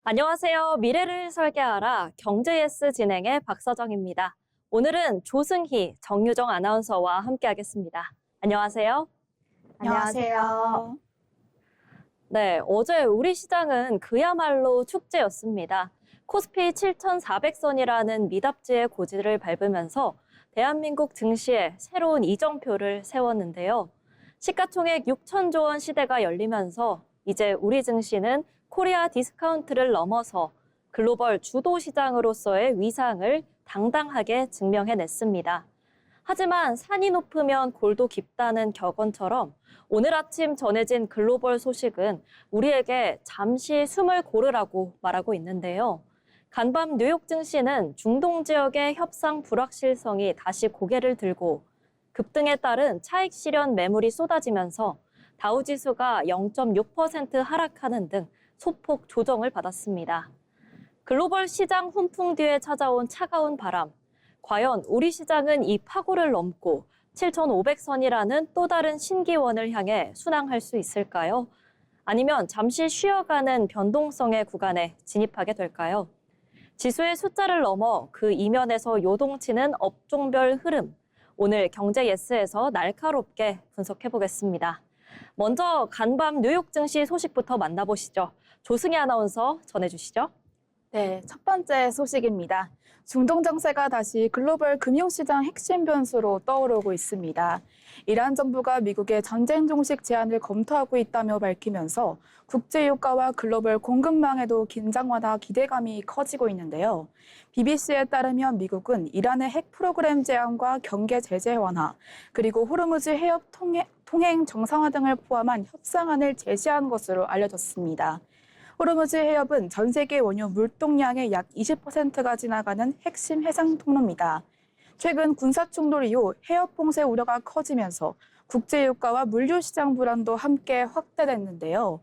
안녕하세요. 미래를 설계하라 경제예스 진행의 박서정입니다. 오늘은 조승희, 정유정 아나운서와 함께하겠습니다. 안녕하세요. 안녕하세요. 네, 어제 우리 시장은 그야말로 축제였습니다. 코스피 7,400선이라는 미답지의 고지를 밟으면서 대한민국 증시에 새로운 이정표를 세웠는데요. 시가총액 6천조 원 시대가 열리면서 이제 우리 증시는 코리아 디스카운트를 넘어서 글로벌 주도 시장으로서의 위상을 당당하게 증명해냈습니다. 하지만 산이 높으면 골도 깊다는 격언처럼 오늘 아침 전해진 글로벌 소식은 우리에게 잠시 숨을 고르라고 말하고 있는데요. 간밤 뉴욕 증시는 중동 지역의 협상 불확실성이 다시 고개를 들고 급등에 따른 차익 실현 매물이 쏟아지면서 다우지수가 0.6% 하락하는 등 소폭 조정을 받았습니다. 글로벌 시장 훈풍 뒤에 찾아온 차가운 바람. 과연 우리 시장은 이 파고를 넘고 7,500선이라는 또 다른 신기원을 향해 순항할 수 있을까요? 아니면 잠시 쉬어가는 변동성의 구간에 진입하게 될까요? 지수의 숫자를 넘어 그 이면에서 요동치는 업종별 흐름. 오늘 경제 예스에서 날카롭게 분석해 보겠습니다. 먼저 간밤 뉴욕 증시 소식부터 만나보시죠. 조승희 아나운서 전해주시죠. 네, 첫 번째 소식입니다. 중동 정세가 다시 글로벌 금융시장 핵심 변수로 떠오르고 있습니다. 이란 정부가 미국의 전쟁 종식 제안을 검토하고 있다며 밝히면서 국제유가와 글로벌 공급망에도 긴장 완화 기대감이 커지고 있는데요. BBC에 따르면 미국은 이란의 핵 프로그램 제한과 경계 제재 완화, 그리고 호르무즈 해협 통행 정상화 등을 포함한 협상안을 제시한 것으로 알려졌습니다. 호르무즈 해협은 전 세계 원유 물동량의 약 20%가 지나가는 핵심 해상 통로입니다. 최근 군사 충돌 이후 해협 봉쇄 우려가 커지면서 국제유가와 물류시장 불안도 함께 확대됐는데요.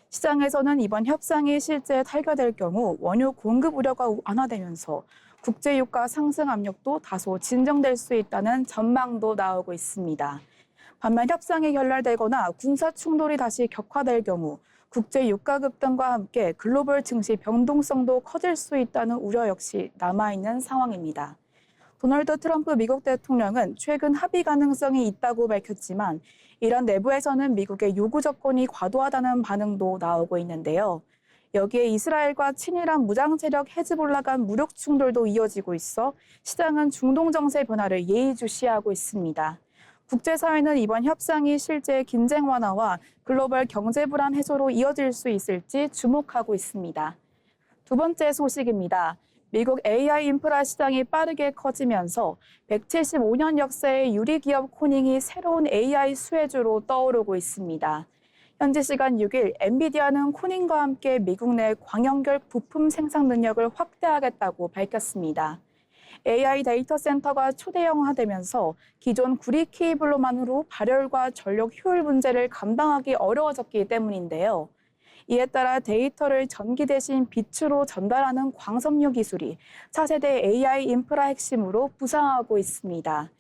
시장에서는 이번 협상이 실제 타결될 경우 원유 공급 우려가 완화되면서 국제유가 상승 압력도 다소 진정될 수 있다는 전망도 나오고 있습니다. 반면 협상이 결렬되거나 군사 충돌이 다시 격화될 경우 국제 유가 급등과 함께 글로벌 증시 변동성도 커질 수 있다는 우려 역시 남아있는 상황입니다. 도널드 트럼프 미국 대통령은 최근 합의 가능성이 있다고 밝혔지만 이란 내부에서는 미국의 요구 조건이 과도하다는 반응도 나오고 있는데요. 여기에 이스라엘과 친이란 무장 세력 헤즈볼라 간 무력 충돌도 이어지고 있어 시장은 중동 정세 변화를 예의주시하고 있습니다. 국제사회는 이번 협상이 실제 긴장 완화와 글로벌 경제 불안 해소로 이어질 수 있을지 주목하고 있습니다. 두 번째 소식입니다. 미국 AI 인프라 시장이 빠르게 커지면서 175년 역사의 유리기업 코닝이 새로운 AI 수혜주로 떠오르고 있습니다. 현지 시간 6일 엔비디아는 코닝과 함께 미국 내 광연결 부품 생산 능력을 확대하겠다고 밝혔습니다. AI 데이터 센터가 초대형화되면서 기존 구리 케이블로만으로 발열과 전력 효율 문제를 감당하기 어려워졌기 때문인데요. 이에 따라 데이터를 전기 대신 빛으로 전달하는 광섬유 기술이 차세대 AI 인프라 핵심으로 부상하고 있습니다.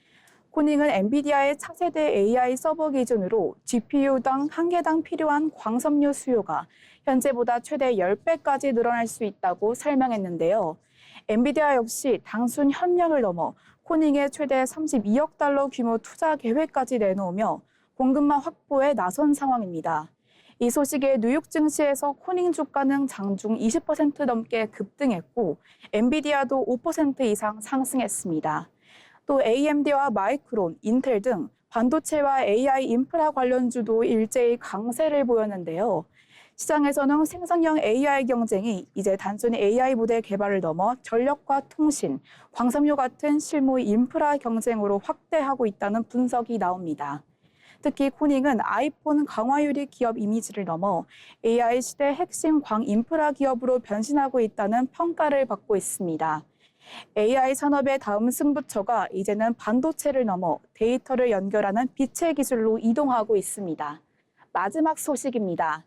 코닝은 엔비디아의 차세대 AI 서버 기준으로 GPU당 한 개당 필요한 광섬유 수요가 현재보다 최대 10배까지 늘어날 수 있다고 설명했는데요. 엔비디아 역시 당순 협력을 넘어 코닝의 최대 32억 달러 규모 투자 계획까지 내놓으며 공급망 확보에 나선 상황입니다. 이 소식에 뉴욕 증시에서 코닝 주가는 장중 20% 넘게 급등했고 엔비디아도 5% 이상 상승했습니다. 또 AMD와 마이크론, 인텔 등 반도체와 AI 인프라 관련주도 일제히 강세를 보였는데요. 시장에서는 생성형 AI 경쟁이 이제 단순히 AI 모델 개발을 넘어 전력과 통신, 광섬유 같은 실무 인프라 경쟁으로 확대하고 있다는 분석이 나옵니다. 특히 코닝은 아이폰 강화유리 기업 이미지를 넘어 AI 시대 핵심 광 인프라 기업으로 변신하고 있다는 평가를 받고 있습니다. AI 산업의 다음 승부처가 이제는 반도체를 넘어 데이터를 연결하는 빛의 기술로 이동하고 있습니다. 마지막 소식입니다.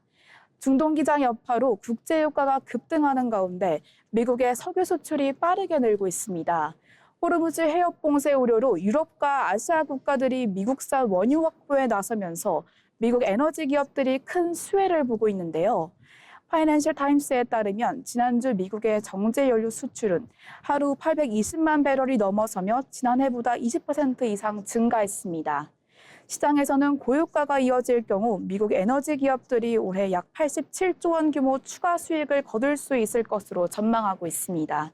중동 기장 여파로 국제유가가 급등하는 가운데 미국의 석유 수출이 빠르게 늘고 있습니다. 호르무즈 해협 봉쇄 우려로 유럽과 아시아 국가들이 미국산 원유 확보에 나서면서 미국 에너지 기업들이 큰 수혜를 보고 있는데요. 파이낸셜 타임스에 따르면 지난주 미국의 정제 연료 수출은 하루 820만 배럴이 넘어서며 지난해보다 20% 이상 증가했습니다. 시장에서는 고유가가 이어질 경우 미국 에너지 기업들이 올해 약 87조 원 규모 추가 수익을 거둘 수 있을 것으로 전망하고 있습니다.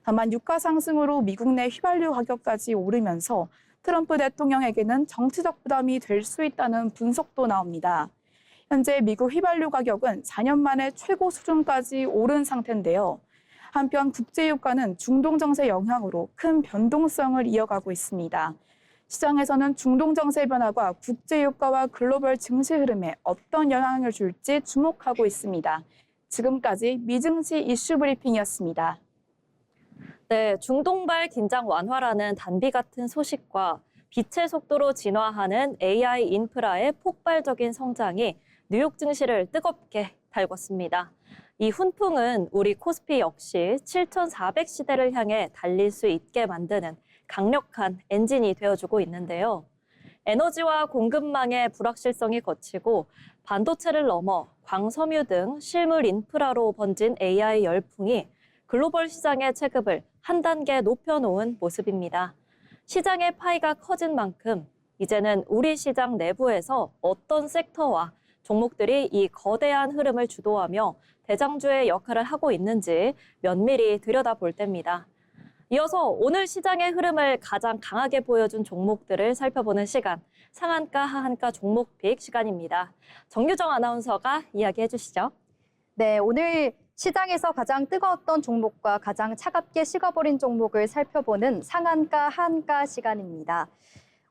다만 유가 상승으로 미국 내 휘발유 가격까지 오르면서 트럼프 대통령에게는 정치적 부담이 될 수 있다는 분석도 나옵니다. 현재 미국 휘발유 가격은 4년 만에 최고 수준까지 오른 상태인데요. 한편 국제유가는 중동 정세 영향으로 큰 변동성을 이어가고 있습니다. 시장에서는 중동 정세 변화가 국제유가와 글로벌 증시 흐름에 어떤 영향을 줄지 주목하고 있습니다. 지금까지 미증시 이슈 브리핑이었습니다. 네, 중동발 긴장 완화라는 단비 같은 소식과 빛의 속도로 진화하는 AI 인프라의 폭발적인 성장이 뉴욕 증시를 뜨겁게 달궜습니다. 이 훈풍은 우리 코스피 역시 7,400시대를 향해 달릴 수 있게 만드는 강력한 엔진이 되어주고 있는데요. 에너지와 공급망의 불확실성이 거치고 반도체를 넘어 광섬유 등 실물 인프라로 번진 AI 열풍이 글로벌 시장의 체급을 한 단계 높여놓은 모습입니다. 시장의 파이가 커진 만큼 이제는 우리 시장 내부에서 어떤 섹터와 종목들이 이 거대한 흐름을 주도하며 대장주의 역할을 하고 있는지 면밀히 들여다볼 때입니다. 이어서 오늘 시장의 흐름을 가장 강하게 보여준 종목들을 살펴보는 시간, 상한가, 하한가 종목픽 시간입니다. 정유정 아나운서가 이야기해 주시죠. 네, 오늘 시장에서 가장 뜨거웠던 종목과 가장 차갑게 식어버린 종목을 살펴보는 상한가, 하한가 시간입니다.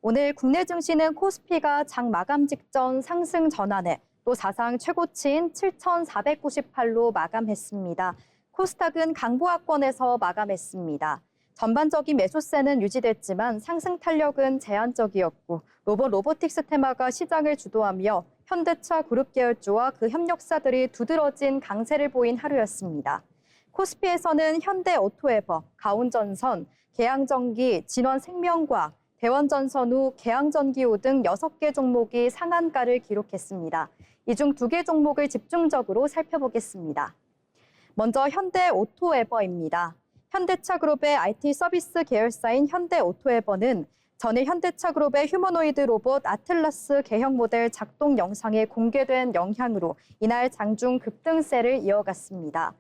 오늘 국내 증시는 코스피가 장 마감 직전 상승 전환에 또 사상 최고치인 7,498로 마감했습니다. 코스닥은 강보합권에서 마감했습니다. 전반적인 매수세는 유지됐지만 상승 탄력은 제한적이었고 로보틱스 테마가 시장을 주도하며 현대차 그룹 계열주와 그 협력사들이 두드러진 강세를 보인 하루였습니다. 코스피에서는 현대오토에버, 가온전선, 계양전기, 진원생명과학, 대원전선우, 계양전기호 등 6개 종목이 상한가를 기록했습니다. 이 중 2개 종목을 집중적으로 살펴보겠습니다. 먼저 현대오토에버입니다. 현대차 그룹의 IT 서비스 계열사인 현대오토에버는 전일 현대차 그룹의 휴머노이드 로봇 아틀라스 개형 모델 작동 영상에 공개된 영향으로 이날 장중 급등세를 이어갔습니다.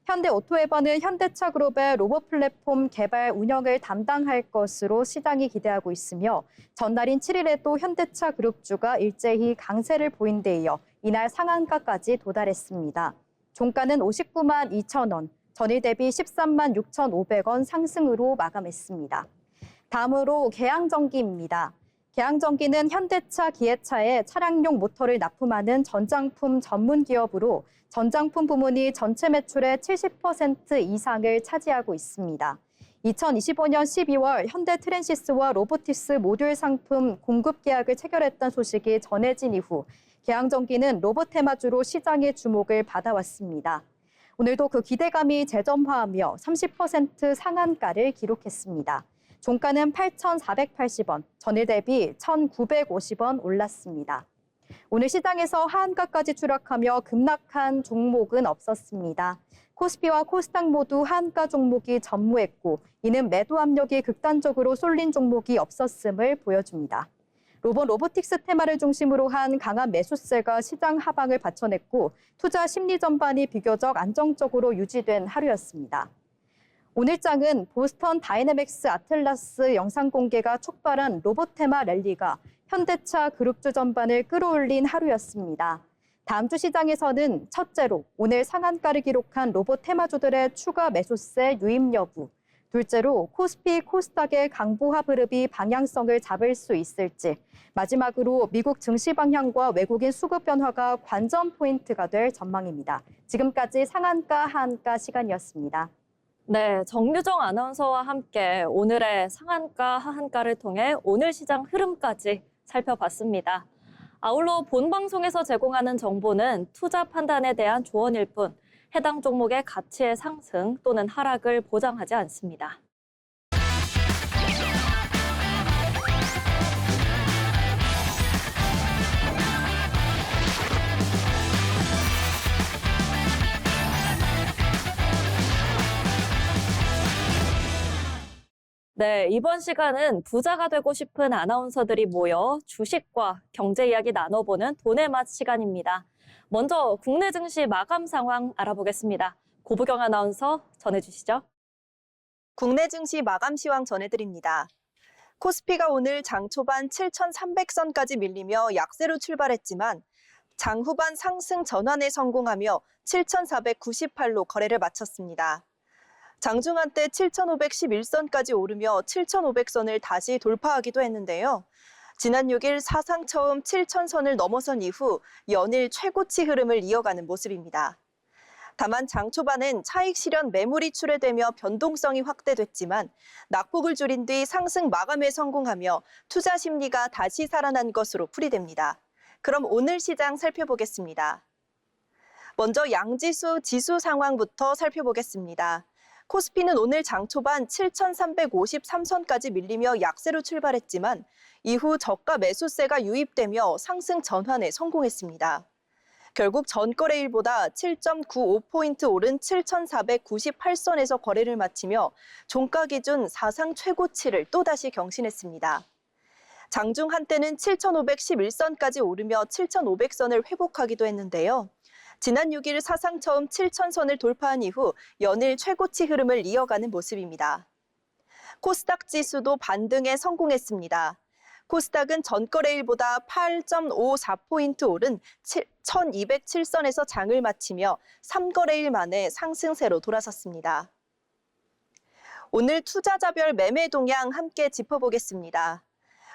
현대오토에버는 현대차 그룹의 로봇 플랫폼 개발 운영을 담당할 것으로 시장이 기대하고 있으며 전날인 7일에도 현대차 그룹주가 일제히 강세를 보인 데 이어 이날 상한가까지 도달했습니다. 종가는 59만 2천 원, 전일 대비 13만 6,500원 상승으로 마감했습니다. 다음으로 계양전기입니다. 계양전기는 현대차, 기아차에 차량용 모터를 납품하는 전장품 전문 기업으로 전장품 부문이 전체 매출의 70% 이상을 차지하고 있습니다. 2025년 12월 현대 트랜시스와 로보틱스 모듈 상품 공급 계약을 체결했던 소식이 전해진 이후 계양전기는 로봇 테마주로 시장의 주목을 받아왔습니다. 오늘도 그 기대감이 재점화하며 30% 상한가를 기록했습니다. 종가는 8,480원, 전일 대비 1,950원 올랐습니다. 오늘 시장에서 하한가까지 추락하며 급락한 종목은 없었습니다. 코스피와 코스닥 모두 하한가 종목이 전무했고 이는 매도 압력이 극단적으로 쏠린 종목이 없었음을 보여줍니다. 로보틱스 테마를 중심으로 한 강한 매수세가 시장 하방을 받쳐냈고 투자 심리 전반이 비교적 안정적으로 유지된 하루였습니다. 오늘 장은 보스턴 다이내믹스 아틀라스 영상 공개가 촉발한 로봇 테마 랠리가 현대차 그룹주 전반을 끌어올린 하루였습니다. 다음 주 시장에서는 첫째로 오늘 상한가를 기록한 로봇 테마주들의 추가 매수세 유입 여부, 둘째로 코스피, 코스닥의 강보합 흐름이 방향성을 잡을 수 있을지, 마지막으로 미국 증시 방향과 외국인 수급 변화가 관전 포인트가 될 전망입니다. 지금까지 상한가, 하한가 시간이었습니다. 네, 정유정 아나운서와 함께 오늘의 상한가, 하한가를 통해 오늘 시장 흐름까지 살펴봤습니다. 아울러 본 방송에서 제공하는 정보는 투자 판단에 대한 조언일 뿐 해당 종목의 가치의 상승 또는 하락을 보장하지 않습니다. 네, 이번 시간은 부자가 되고 싶은 아나운서들이 모여 주식과 경제 이야기 나눠보는 돈의 맛 시간입니다. 먼저 국내 증시 마감 상황 알아보겠습니다. 고부경 아나운서 전해주시죠. 국내 증시 마감 시황 전해드립니다. 코스피가 오늘 장 초반 7,300선까지 밀리며 약세로 출발했지만 장 후반 상승 전환에 성공하며 7,498로 거래를 마쳤습니다. 장중 한때 7,511선까지 오르며 7,500선을 다시 돌파하기도 했는데요. 지난 6일 사상 처음 7,000선을 넘어선 이후 연일 최고치 흐름을 이어가는 모습입니다. 다만 장 초반엔 차익 실현 매물이 출회되며 변동성이 확대됐지만 낙폭을 줄인 뒤 상승 마감에 성공하며 투자 심리가 다시 살아난 것으로 풀이됩니다. 그럼 오늘 시장 살펴보겠습니다. 먼저 양지수 지수 상황부터 살펴보겠습니다. 코스피는 오늘 장 초반 7,353선까지 밀리며 약세로 출발했지만 이후 저가 매수세가 유입되며 상승 전환에 성공했습니다. 결국 전거래일보다 7.95포인트 오른 7,498선에서 거래를 마치며 종가 기준 사상 최고치를 또다시 경신했습니다. 장중 한때는 7,511선까지 오르며 7,500선을 회복하기도 했는데요. 지난 6일 사상 처음 7,000선을 돌파한 이후 연일 최고치 흐름을 이어가는 모습입니다. 코스닥 지수도 반등에 성공했습니다. 코스닥은 전거래일보다 8.54포인트 오른 1,207선에서 장을 마치며 3거래일 만에 상승세로 돌아섰습니다. 오늘 투자자별 매매 동향 함께 짚어보겠습니다.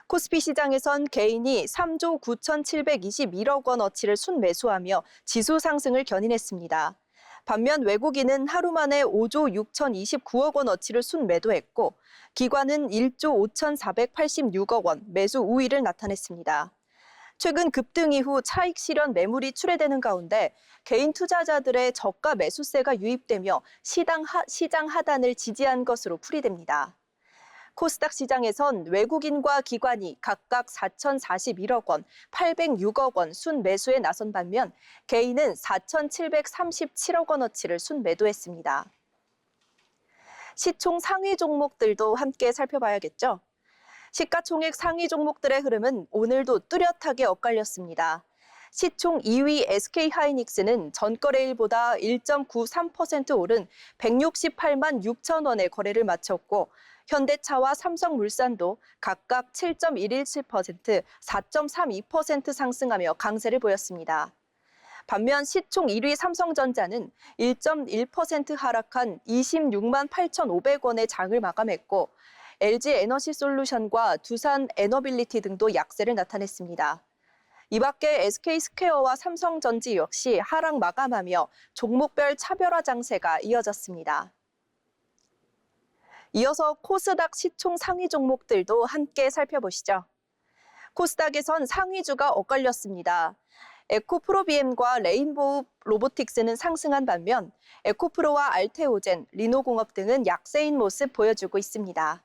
코스피 시장에선 개인이 3조 9,721억 원어치를 순매수하며 지수 상승을 견인했습니다. 반면 외국인은 하루 만에 5조 6,029억 원어치를 순매도했고 기관은 1조 5,486억 원 매수 우위를 나타냈습니다. 최근 급등 이후 차익 실현 매물이 출회되는 가운데 개인 투자자들의 저가 매수세가 유입되며 시장 하단을 지지한 것으로 풀이됩니다. 코스닥 시장에선 외국인과 기관이 각각 4,041억 원, 806억 원 순매수에 나선 반면 개인은 4,737억 원어치를 순매도했습니다. 시총 상위 종목들도 함께 살펴봐야겠죠. 시가총액 상위 종목들의 흐름은 오늘도 뚜렷하게 엇갈렸습니다. 시총 2위 SK하이닉스는 전거래일보다 1.93% 오른 168만 6천 원의 거래를 마쳤고 현대차와 삼성물산도 각각 7.117%, 4.32% 상승하며 강세를 보였습니다. 반면 시총 1위 삼성전자는 1.1% 하락한 26만 8,500원의 장을 마감했고 LG에너지솔루션과 두산에너빌리티 등도 약세를 나타냈습니다. 이 밖에 SK스퀘어와 삼성전지 역시 하락 마감하며 종목별 차별화 장세가 이어졌습니다. 이어서 코스닥 시총 상위 종목들도 함께 살펴보시죠. 코스닥에선 상위주가 엇갈렸습니다. 에코프로비엠과 레인보우 로보틱스는 상승한 반면 에코프로와 알테오젠, 리노공업 등은 약세인 모습 보여주고 있습니다.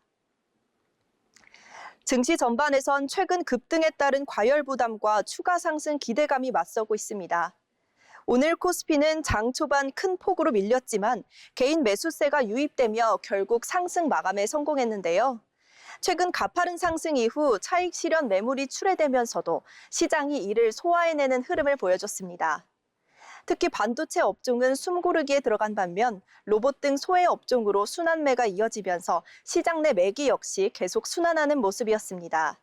증시 전반에선 최근 급등에 따른 과열 부담과 추가 상승 기대감이 맞서고 있습니다. 오늘 코스피는 장 초반 큰 폭으로 밀렸지만 개인 매수세가 유입되며 결국 상승 마감에 성공했는데요. 최근 가파른 상승 이후 차익 실현 매물이 출회되면서도 시장이 이를 소화해내는 흐름을 보여줬습니다. 특히 반도체 업종은 숨고르기에 들어간 반면 로봇 등 소외 업종으로 순환매가 이어지면서 시장 내 매기 역시 계속 순환하는 모습이었습니다.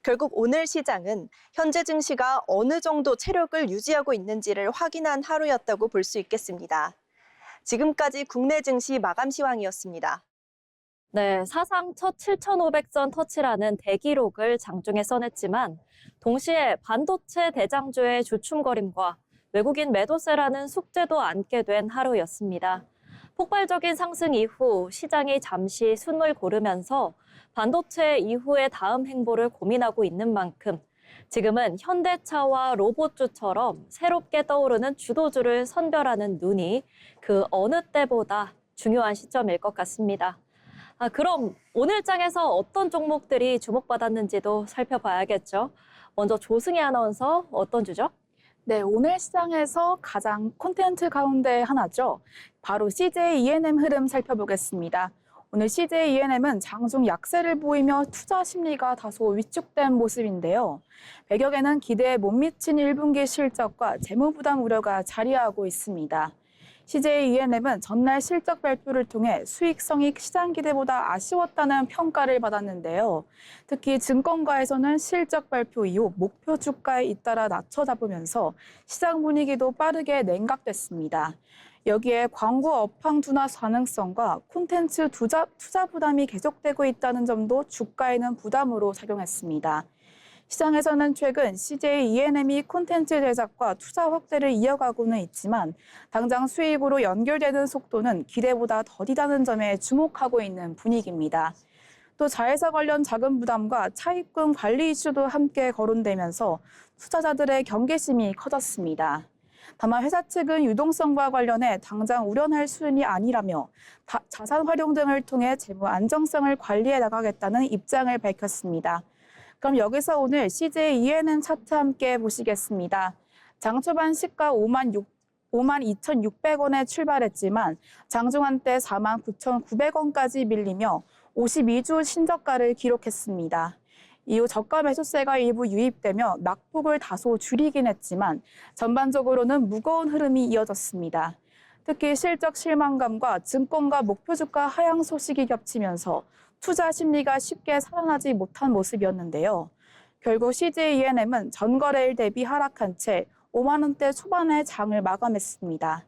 결국 오늘 시장은 현재 증시가 어느 정도 체력을 유지하고 있는지를 확인한 하루였다고 볼 수 있겠습니다. 지금까지 국내 증시 마감 시황이었습니다. 네, 사상 첫 7,500선 터치라는 대기록을 장중에 써냈지만 동시에 반도체 대장주의 주춤거림과 외국인 매도세라는 숙제도 안게 된 하루였습니다. 폭발적인 상승 이후 시장이 잠시 숨을 고르면서 반도체 이후의 다음 행보를 고민하고 있는 만큼 지금은 현대차와 로봇주처럼 새롭게 떠오르는 주도주를 선별하는 눈이 그 어느 때보다 중요한 시점일 것 같습니다. 그럼 오늘 장에서 어떤 종목들이 주목받았는지도 살펴봐야겠죠. 먼저 조승희 아나운서 어떤 주죠? 네, 오늘 시장에서 가장 콘텐츠 가운데 하나죠. 바로 CJ E&M 흐름 살펴보겠습니다. 오늘 CJ ENM은 장중 약세를 보이며 투자 심리가 다소 위축된 모습인데요. 배경에는 기대에 못 미친 1분기 실적과 재무 부담 우려가 자리하고 있습니다. CJ ENM은 전날 실적 발표를 통해 수익성이 시장 기대보다 아쉬웠다는 평가를 받았는데요. 특히 증권가에서는 실적 발표 이후 목표 주가에 잇따라 낮춰 잡으면서 시장 분위기도 빠르게 냉각됐습니다. 여기에 광고 업황 둔화 가능성과 콘텐츠 투자 부담이 계속되고 있다는 점도 주가에는 부담으로 작용했습니다. 시장에서는 최근 CJ ENM이 콘텐츠 제작과 투자 확대를 이어가고는 있지만 당장 수익으로 연결되는 속도는 기대보다 더디다는 점에 주목하고 있는 분위기입니다. 또 자회사 관련 자금 부담과 차입금 관리 이슈도 함께 거론되면서 투자자들의 경계심이 커졌습니다. 다만 회사 측은 유동성과 관련해 당장 우려할 수준이 아니라며 자산 활용 등을 통해 재무 안정성을 관리해 나가겠다는 입장을 밝혔습니다. 그럼 여기서 오늘 CJ ENM 차트 함께 보시겠습니다. 장 초반 시가 52,600원에 출발했지만 장중한 때 49,900원까지 밀리며 52주 신저가를 기록했습니다. 이후 저가 매수세가 일부 유입되며 낙폭을 다소 줄이긴 했지만 전반적으로는 무거운 흐름이 이어졌습니다. 특히 실적 실망감과 증권가 목표 주가 하향 소식이 겹치면서 투자 심리가 쉽게 살아나지 못한 모습이었는데요. 결국 CJ ENM은 전거래일 대비 하락한 채 5만 원대 초반에 장을 마감했습니다.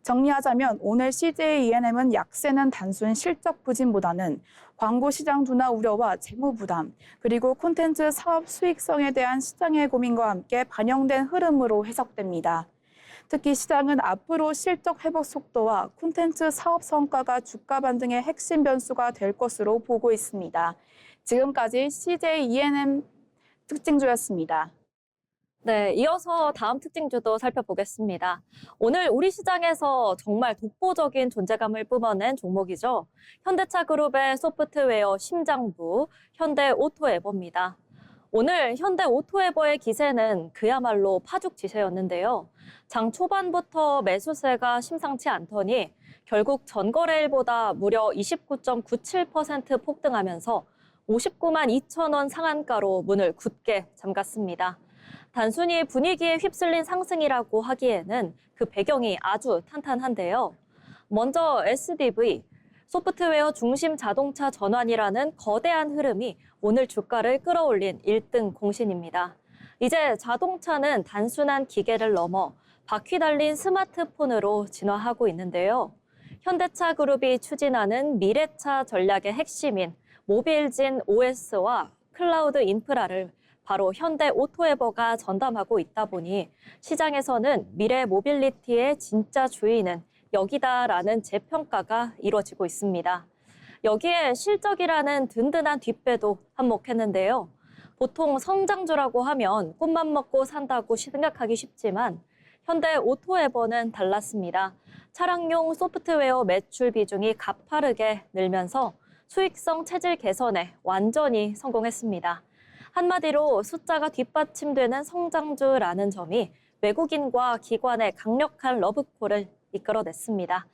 정리하자면 오늘 CJ ENM은 약세는 단순 실적 부진보다는 광고 시장 둔화 우려와 재무 부담, 그리고 콘텐츠 사업 수익성에 대한 시장의 고민과 함께 반영된 흐름으로 해석됩니다. 특히 시장은 앞으로 실적 회복 속도와 콘텐츠 사업 성과가 주가 반등의 핵심 변수가 될 것으로 보고 있습니다. 지금까지 CJ ENM 특징주였습니다. 네, 이어서 다음 특징주도 살펴보겠습니다. 오늘 우리 시장에서 정말 독보적인 존재감을 뿜어낸 종목이죠. 현대차 그룹의 소프트웨어 심장부 현대오토에버입니다. 오늘 현대오토에버의 기세는 그야말로 파죽지세였는데요. 장 초반부터 매수세가 심상치 않더니 결국 전거래일보다 무려 29.97% 폭등하면서 59만 2천 원 상한가로 문을 굳게 잠갔습니다. 단순히 분위기에 휩쓸린 상승이라고 하기에는 그 배경이 아주 탄탄한데요. 먼저 SDV, 소프트웨어 중심 자동차 전환이라는 거대한 흐름이 오늘 주가를 끌어올린 1등 공신입니다. 이제 자동차는 단순한 기계를 넘어 바퀴 달린 스마트폰으로 진화하고 있는데요. 현대차 그룹이 추진하는 미래차 전략의 핵심인 모빌진 OS와 클라우드 인프라를 바로 현대오토에버가 전담하고 있다 보니 시장에서는 미래 모빌리티의 진짜 주인은 여기다라는 재평가가 이루어지고 있습니다. 여기에 실적이라는 든든한 뒷배도 한몫했는데요. 보통 성장주라고 하면 꿈만 먹고 산다고 생각하기 쉽지만 현대오토에버는 달랐습니다. 차량용 소프트웨어 매출 비중이 가파르게 늘면서 수익성 체질 개선에 완전히 성공했습니다. 한마디로 숫자가 뒷받침되는 성장주라는 점이 외국인과 기관의 강력한 러브콜을 이끌어냈습니다.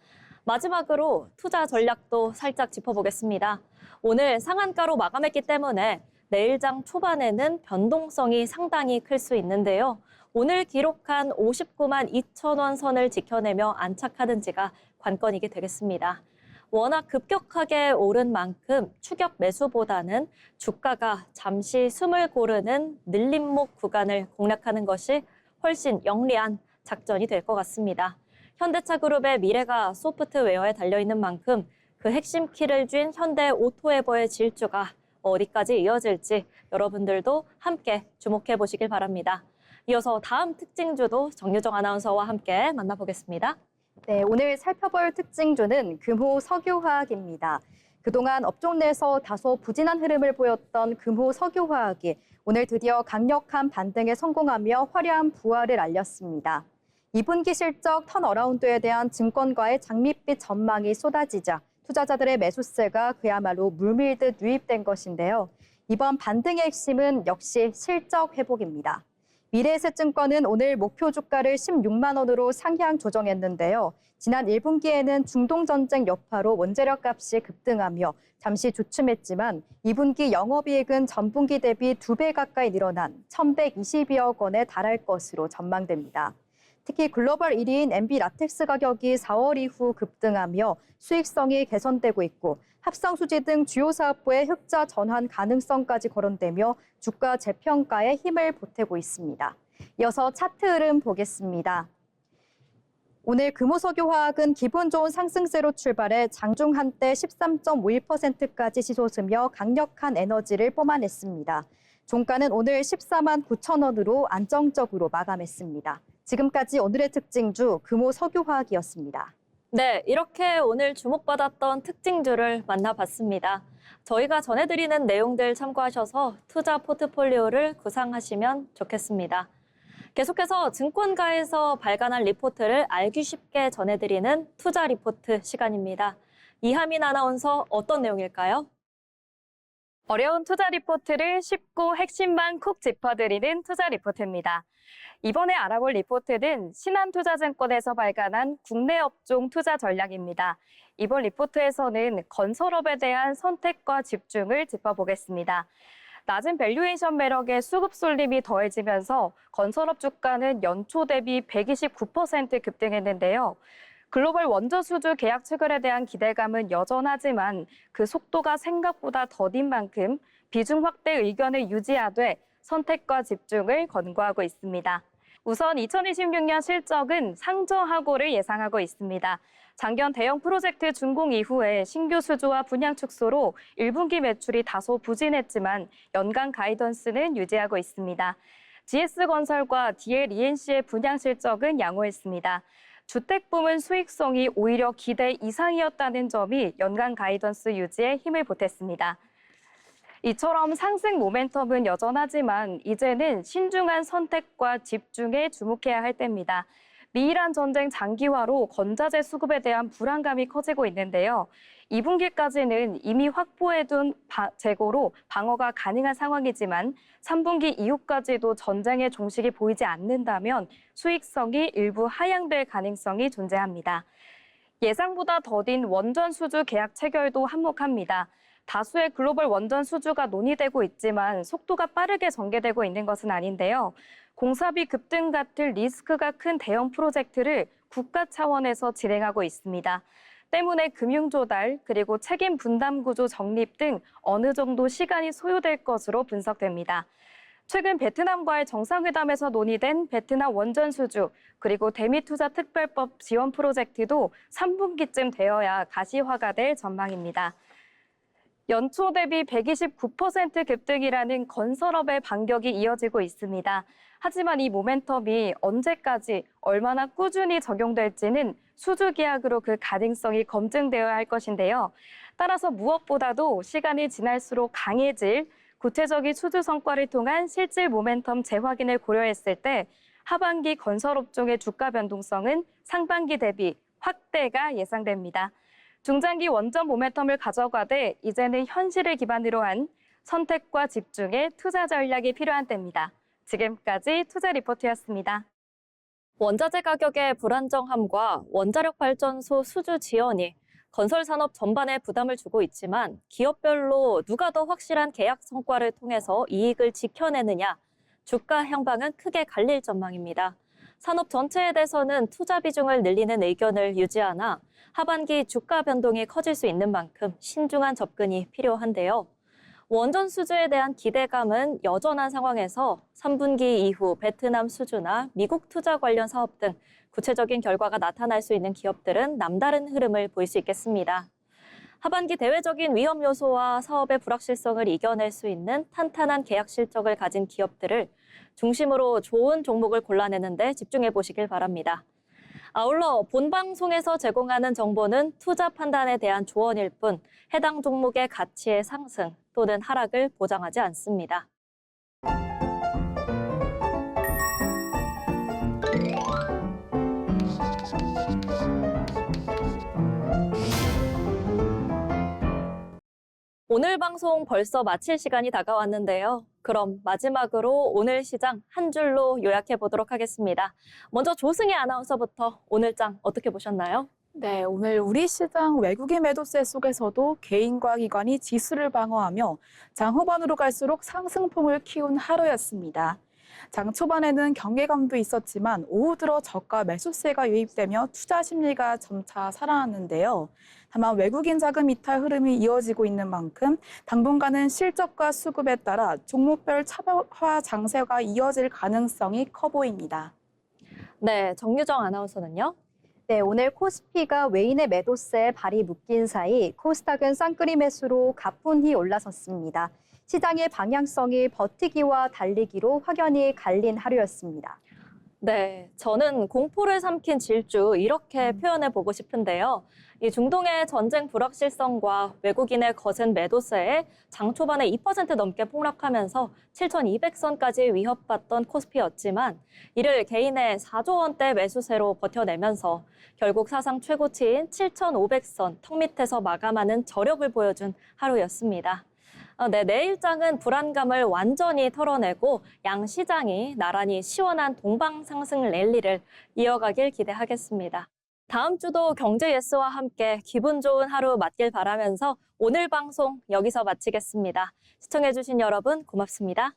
마지막으로 투자 전략도 살짝 짚어보겠습니다. 오늘 상한가로 마감했기 때문에 내일장 초반에는 변동성이 상당히 클 수 있는데요. 오늘 기록한 59만 2천 원 선을 지켜내며 안착하는지가 관건이게 되겠습니다. 워낙 급격하게 오른 만큼 추격 매수보다는 주가가 잠시 숨을 고르는 늘림목 구간을 공략하는 것이 훨씬 영리한 작전이 될 것 같습니다. 현대차 그룹의 미래가 소프트웨어에 달려있는 만큼 그 핵심 키를 쥔 현대오토에버의 질주가 어디까지 이어질지 여러분들도 함께 주목해 보시길 바랍니다. 이어서 다음 특징주도 정유정 아나운서와 함께 만나보겠습니다. 네, 오늘 살펴볼 특징주는 금호석유화학입니다. 그동안 업종 내에서 다소 부진한 흐름을 보였던 금호석유화학이 오늘 드디어 강력한 반등에 성공하며 화려한 부활을 알렸습니다. 2분기 실적 턴어라운드에 대한 증권가의 장밋빛 전망이 쏟아지자 투자자들의 매수세가 그야말로 물밀듯 유입된 것인데요. 이번 반등의 핵심은 역시 실적 회복입니다. 미래에셋증권은 오늘 목표 주가를 16만 원으로 상향 조정했는데요. 지난 1분기에는 중동전쟁 여파로 원재료 값이 급등하며 잠시 주춤했지만 2분기 영업이익은 전분기 대비 2배 가까이 늘어난 1,122억 원에 달할 것으로 전망됩니다. 특히 글로벌 1위인 MB 라텍스 가격이 4월 이후 급등하며 수익성이 개선되고 있고 합성수지 등 주요 사업부의 흑자 전환 가능성까지 거론되며 주가 재평가에 힘을 보태고 있습니다. 이어서 차트 흐름 보겠습니다. 오늘 금호석유화학은 기분 좋은 상승세로 출발해 장중 한때 13.51%까지 치솟으며 강력한 에너지를 뿜어냈습니다. 종가는 오늘 14만 9천 원으로 안정적으로 마감했습니다. 지금까지 오늘의 특징주 금호석유화학이었습니다. 네, 이렇게 오늘 주목받았던 특징주를 만나봤습니다. 저희가 전해드리는 내용들 참고하셔서 투자 포트폴리오를 구상하시면 좋겠습니다. 계속해서 증권가에서 발간한 리포트를 알기 쉽게 전해드리는 투자 리포트 시간입니다. 이하민 아나운서 어떤 내용일까요? 어려운 투자 리포트를 쉽고 핵심만 콕 짚어드리는 투자 리포트입니다. 이번에 알아볼 리포트는 신한투자증권에서 발간한 국내 업종 투자 전략입니다. 이번 리포트에서는 건설업에 대한 선택과 집중을 짚어보겠습니다. 낮은 밸류에이션 매력에 수급 쏠림이 더해지면서 건설업 주가는 연초 대비 129% 급등했는데요. 글로벌 원전 수주 계약 체결에 대한 기대감은 여전하지만 그 속도가 생각보다 더딘 만큼 비중 확대 의견을 유지하되 선택과 집중을 권고하고 있습니다. 우선 2026년 실적은 상저하고를 예상하고 있습니다. 작년 대형 프로젝트 준공 이후에 신규 수주와 분양 축소로 1분기 매출이 다소 부진했지만 연간 가이던스는 유지하고 있습니다. GS건설과 DLENC의 분양 실적은 양호했습니다. 주택 부문 수익성이 오히려 기대 이상이었다는 점이 연간 가이던스 유지에 힘을 보탰습니다. 이처럼 상승 모멘텀은 여전하지만 이제는 신중한 선택과 집중에 주목해야 할 때입니다. 미이란 전쟁 장기화로 건자재 수급에 대한 불안감이 커지고 있는데요. 2분기까지는 이미 확보해둔 재고로 방어가 가능한 상황이지만 3분기 이후까지도 전쟁의 종식이 보이지 않는다면 수익성이 일부 하향될 가능성이 존재합니다. 예상보다 더딘 원전 수주 계약 체결도 한몫합니다. 다수의 글로벌 원전 수주가 논의되고 있지만 속도가 빠르게 전개되고 있는 것은 아닌데요. 공사비 급등 같은 리스크가 큰 대형 프로젝트를 국가 차원에서 진행하고 있습니다. 때문에 금융 조달 그리고 책임 분담 구조 정립 등 어느 정도 시간이 소요될 것으로 분석됩니다. 최근 베트남과의 정상회담에서 논의된 베트남 원전 수주 그리고 대미투자 특별법 지원 프로젝트도 3분기쯤 되어야 가시화가 될 전망입니다. 연초 대비 129% 급등이라는 건설업의 반격이 이어지고 있습니다. 하지만 이 모멘텀이 언제까지 얼마나 꾸준히 적용될지는 수주 계약으로 그 가능성이 검증되어야 할 것인데요. 따라서 무엇보다도 시간이 지날수록 강해질 구체적인 수주 성과를 통한 실질 모멘텀 재확인을 고려했을 때 하반기 건설업종의 주가 변동성은 상반기 대비 확대가 예상됩니다. 중장기 원전 모멘텀을 가져가되 이제는 현실을 기반으로 한 선택과 집중의 투자 전략이 필요한 때입니다. 지금까지 투자 리포트였습니다. 원자재 가격의 불안정함과 원자력 발전소 수주 지연이 건설 산업 전반에 부담을 주고 있지만 기업별로 누가 더 확실한 계약 성과를 통해서 이익을 지켜내느냐, 주가 향방은 크게 갈릴 전망입니다. 산업 전체에 대해서는 투자 비중을 늘리는 의견을 유지하나 하반기 주가 변동이 커질 수 있는 만큼 신중한 접근이 필요한데요. 원전 수주에 대한 기대감은 여전한 상황에서 3분기 이후 베트남 수주나 미국 투자 관련 사업 등 구체적인 결과가 나타날 수 있는 기업들은 남다른 흐름을 보일 수 있겠습니다. 하반기 대외적인 위험 요소와 사업의 불확실성을 이겨낼 수 있는 탄탄한 계약 실적을 가진 기업들을 중심으로 좋은 종목을 골라내는 데 집중해 보시길 바랍니다. 아울러 본 방송에서 제공하는 정보는 투자 판단에 대한 조언일 뿐 해당 종목의 가치의 상승 또는 하락을 보장하지 않습니다. 오늘 방송 벌써 마칠 시간이 다가왔는데요. 그럼 마지막으로 오늘 시장 한 줄로 요약해 보도록 하겠습니다. 먼저 조승희 아나운서부터 오늘 장 어떻게 보셨나요? 네, 오늘 우리 시장 외국인 매도세 속에서도 개인과 기관이 지수를 방어하며 장 후반으로 갈수록 상승폭을 키운 하루였습니다. 장 초반에는 경계감도 있었지만 오후 들어 저가 매수세가 유입되며 투자 심리가 점차 살아났는데요. 다만 외국인 자금 이탈 흐름이 이어지고 있는 만큼 당분간은 실적과 수급에 따라 종목별 차별화 장세가 이어질 가능성이 커 보입니다. 네, 정유정 아나운서는요? 네, 오늘 코스피가 외인의 매도세에 발이 묶인 사이 코스닥은 쌍끌이 매수로 가뿐히 올라섰습니다. 시장의 방향성이 버티기와 달리기로 확연히 갈린 하루였습니다. 네, 저는 공포를 삼킨 질주 이렇게 표현해 보고 싶은데요. 이 중동의 전쟁 불확실성과 외국인의 거센 매도세에 장 초반에 2% 넘게 폭락하면서 7,200선까지 위협받던 코스피였지만 이를 개인의 4조 원대 매수세로 버텨내면서 결국 사상 최고치인 7,500선 턱 밑에서 마감하는 저력을 보여준 하루였습니다. 네, 내일장은 불안감을 완전히 털어내고 양시장이 나란히 시원한 동방 상승 랠리를 이어가길 기대하겠습니다. 다음 주도 경제 예스와 함께 기분 좋은 하루 맞길 바라면서 오늘 방송 여기서 마치겠습니다. 시청해주신 여러분 고맙습니다.